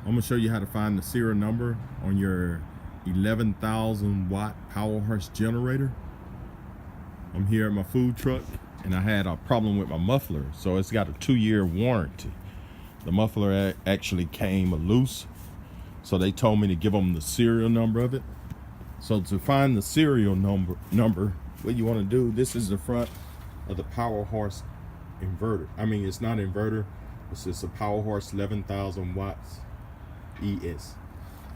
I'm gonna show you how to find the serial number on your 11,000 watt Powerhorse generator. I'm here at my food truck and I had a problem with my muffler, so it's got a 2-year warranty. The muffler actually came loose, so they told me to give them the serial number of it. So to find the serial number, what you want to do, this is the front of the Powerhorse inverter. I mean, it's not inverter, it's just a Powerhorse 11,000 watts ES.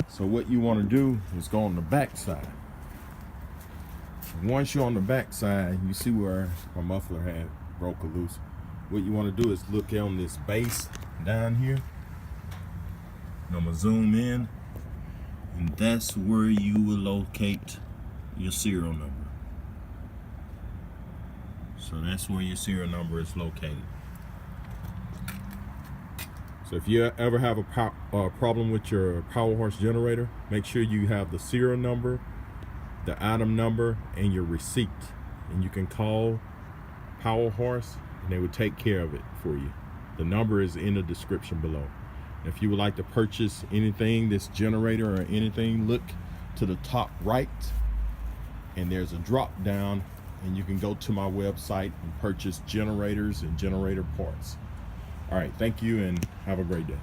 So what you want to do is go on the back side. Once you're on the back side, you see where my muffler had broke loose. What you want to do is look on this base down here. And I'm gonna zoom in, and that's where you will locate your serial number. So that's where your serial number is located. So if you ever have a problem with your Powerhorse generator, make sure you have the serial number, the item number, and your receipt. And you can call Powerhorse and they will take care of it for you. The number is in the description below. If you would like to purchase anything, this generator or anything, look to the top right and there's a drop down and you can go to my website and purchase generators and generator parts. All right, thank you and have a great day.